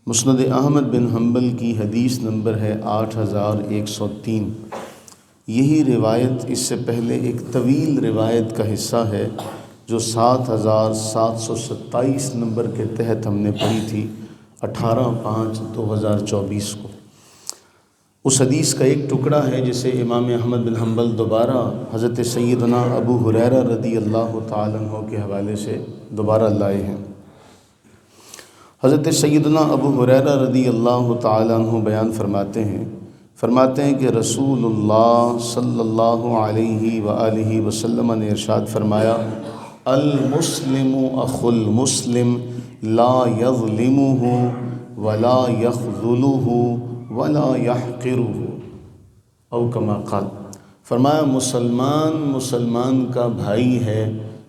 مسند احمد بن حنبل کی حدیث نمبر ہے 8103۔ یہی روایت اس سے پہلے ایک طویل روایت کا حصہ ہے جو 7727 نمبر کے تحت ہم نے پڑھی تھی 18/5/2024 کو۔ اس حدیث کا ایک ٹکڑا ہے جسے امام احمد بن حنبل دوبارہ حضرت سیدنا ابو ہریرہ رضی اللہ تعالیٰ عنہ کے حوالے سے دوبارہ لائے ہیں۔ حضرت سیدنا ابو ہریرہ رضی اللہ تعالیٰ عنہ بیان فرماتے ہیں کہ رسول اللہ صلی اللہ علیہ وآلہ وسلم نے ارشاد فرمایا، المسلم اخو المسلم لا یظلمہ ولا یخذلہ ولا یحقرہ، او کما قال، فرمایا مسلمان کا بھائی ہے،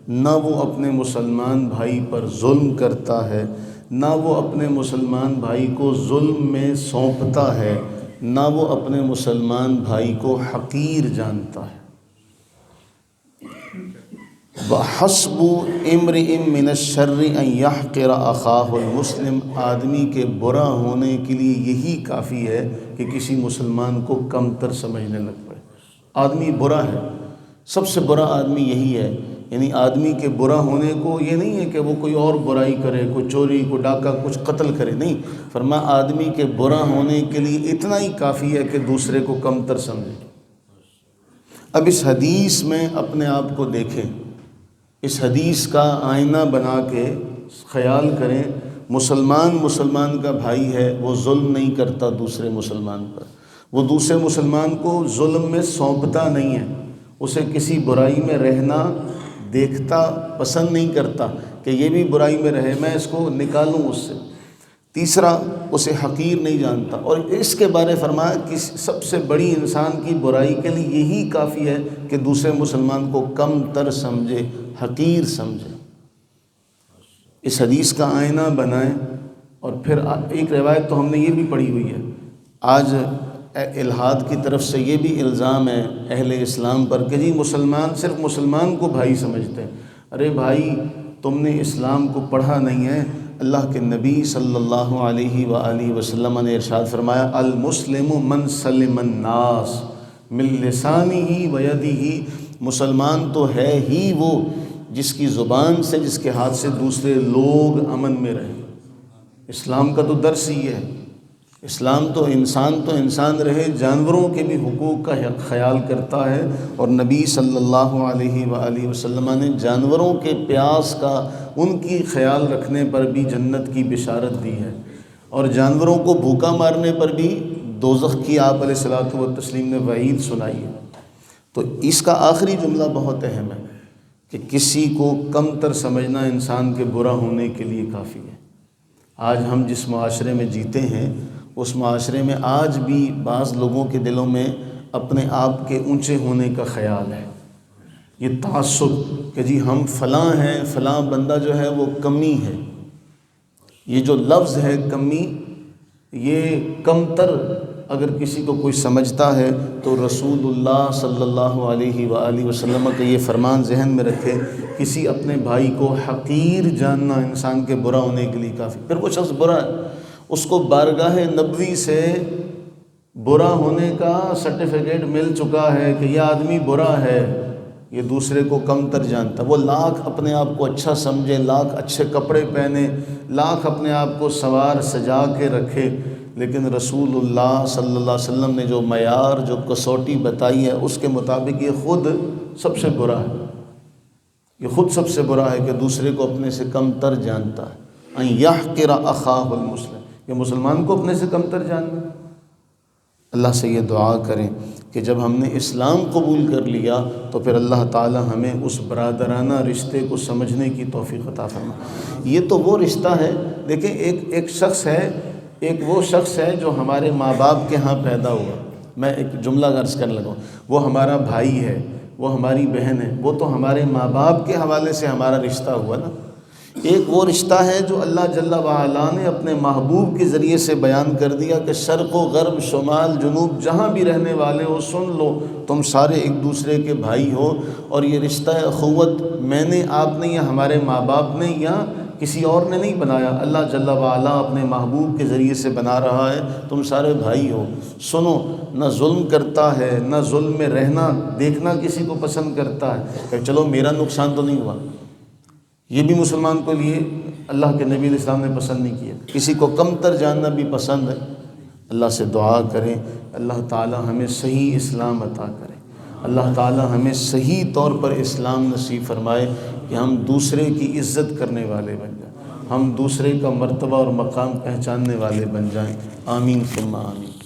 نہ وہ اپنے مسلمان بھائی پر ظلم کرتا ہے، نہ وہ اپنے مسلمان بھائی کو ظلم میں سونپتا ہے، نہ وہ اپنے مسلمان بھائی کو حقیر جانتا ہے۔ وَحَسْبُ امْرِئٍ مِّنَ الشَّرِّ أَن يَحْقِرَ أَخَاهُ الْمُسْلِمَ، آدمی کے برا ہونے کے لیے یہی کافی ہے کہ کسی مسلمان کو کمتر سمجھنے لگ پڑے۔ آدمی برا ہے، سب سے برا آدمی یہی ہے، یعنی آدمی کے برا ہونے کو یہ نہیں ہے کہ وہ کوئی اور برائی کرے، کوئی چوری، کوئی ڈاکہ، کچھ قتل کرے، نہیں، فرمایا آدمی کے برا ہونے کے لیے اتنا ہی کافی ہے کہ دوسرے کو کمتر سمجھے۔ اب اس حدیث میں اپنے آپ کو دیکھیں، اس حدیث کا آئینہ بنا کے خیال کریں، مسلمان کا بھائی ہے، وہ ظلم نہیں کرتا دوسرے مسلمان پر، وہ دوسرے مسلمان کو ظلم میں سونپتا نہیں ہے، اسے کسی برائی میں رہنا دیکھتا پسند نہیں کرتا کہ یہ بھی برائی میں رہے، میں اس کو نکالوں اس سے۔ تیسرا، اسے حقیر نہیں جانتا، اور اس کے بارے فرمایا کہ سب سے بڑی انسان کی برائی کے لیے یہی کافی ہے کہ دوسرے مسلمان کو کم تر سمجھے، حقیر سمجھے۔ اس حدیث کا آئینہ بنائیں۔ اور پھر ایک روایت تو ہم نے یہ بھی پڑھی ہوئی ہے، آج الحاد کی طرف سے یہ بھی الزام ہے اہل اسلام پر کہ جی مسلمان صرف مسلمان کو بھائی سمجھتے ہیں۔ ارے بھائی، تم نے اسلام کو پڑھا نہیں ہے۔ اللہ کے نبی صلی اللہ علیہ وآلہ وسلم نے ارشاد فرمایا، المسلم من سلم الناس من لسانہ ویدہ، مسلمان تو ہے ہی وہ جس کی زبان سے، جس کے ہاتھ سے دوسرے لوگ امن میں رہیں۔ اسلام کا تو درس ہی ہے، اسلام تو انسان رہے، جانوروں کے بھی حقوق کا خیال کرتا ہے، اور نبی صلی اللہ علیہ وآلہ وسلم نے جانوروں کے پیاس کا، ان کی خیال رکھنے پر بھی جنت کی بشارت دی ہے، اور جانوروں کو بھوکا مارنے پر بھی دوزخ کی آپ علیہ الصلوۃ والتسلیم نے وعید سنائی ہے۔ تو اس کا آخری جملہ بہت اہم ہے کہ کسی کو کم تر سمجھنا انسان کے برا ہونے کے لیے کافی ہے۔ آج ہم جس معاشرے میں جیتے ہیں، اس معاشرے میں آج بھی بعض لوگوں کے دلوں میں اپنے آپ کے اونچے ہونے کا خیال ہے، یہ تعصب کہ جی ہم فلاں ہیں، فلاں بندہ جو ہے وہ کمی ہے۔ یہ جو لفظ ہے کمی، یہ کمتر اگر کسی کو کوئی سمجھتا ہے تو رسول اللہ صلی اللہ علیہ وآلہ وسلم کا یہ فرمان ذہن میں رکھے، کسی اپنے بھائی کو حقیر جاننا انسان کے برا ہونے کے لیے کافی۔ پھر وہ شخص برا ہے، اس کو بارگاہ نبوی سے برا ہونے کا سرٹیفکیٹ مل چکا ہے کہ یہ آدمی برا ہے، یہ دوسرے کو کم تر جانتا، وہ لاکھ اپنے آپ کو اچھا سمجھے، لاکھ اچھے کپڑے پہنے، لاکھ اپنے آپ کو سوار سجا کے رکھے، لیکن رسول اللہ صلی اللہ علیہ وسلم نے جو معیار، جو کسوٹی بتائی ہے، اس کے مطابق یہ خود سب سے برا ہے، یہ خود سب سے برا ہے کہ دوسرے کو اپنے سے کم تر جانتا ہے۔ ان یحقر اخاہ المسلم، یہ مسلمان کو اپنے سے کم تر جاننا۔ اللہ سے یہ دعا کریں کہ جب ہم نے اسلام قبول کر لیا تو پھر اللہ تعالی ہمیں اس برادرانہ رشتے کو سمجھنے کی توفیق عطا فرمائے۔ یہ تو وہ رشتہ ہے، دیکھیں ایک شخص ہے، ایک وہ شخص ہے جو ہمارے ماں باپ کے ہاں پیدا ہوا، میں ایک جملہ عرض کرنے لگا، وہ ہمارا بھائی ہے، وہ ہماری بہن ہے، وہ تو ہمارے ماں باپ کے حوالے سے ہمارا رشتہ ہوا نا۔ ایک وہ رشتہ ہے جو اللہ جل وعلا نے اپنے محبوب کے ذریعے سے بیان کر دیا کہ شرق و غرب، شمال جنوب، جہاں بھی رہنے والے ہو سن لو، تم سارے ایک دوسرے کے بھائی ہو، اور یہ رشتہ اخوت میں نے، آپ نے، یا ہمارے ماں باپ نے، یا کسی اور نے نہیں بنایا، اللہ جل وعلا اپنے محبوب کے ذریعے سے بنا رہا ہے۔ تم سارے بھائی ہو، سنو، نہ ظلم کرتا ہے، نہ ظلم میں رہنا دیکھنا کسی کو پسند کرتا ہے کہ چلو میرا نقصان تو نہیں ہوا۔ یہ بھی مسلمان کو لیے اللہ کے نبی علیہ السلام نے پسند نہیں کیا۔ کسی کو کمتر جاننا بھی پسند ہے۔ اللہ سے دعا کریں اللہ تعالی ہمیں صحیح اسلام عطا کرے، اللہ تعالی ہمیں صحیح طور پر اسلام نصیب فرمائے کہ ہم دوسرے کی عزت کرنے والے بن جائیں، ہم دوسرے کا مرتبہ اور مقام پہچاننے والے بن جائیں۔ آمین ثم آمین۔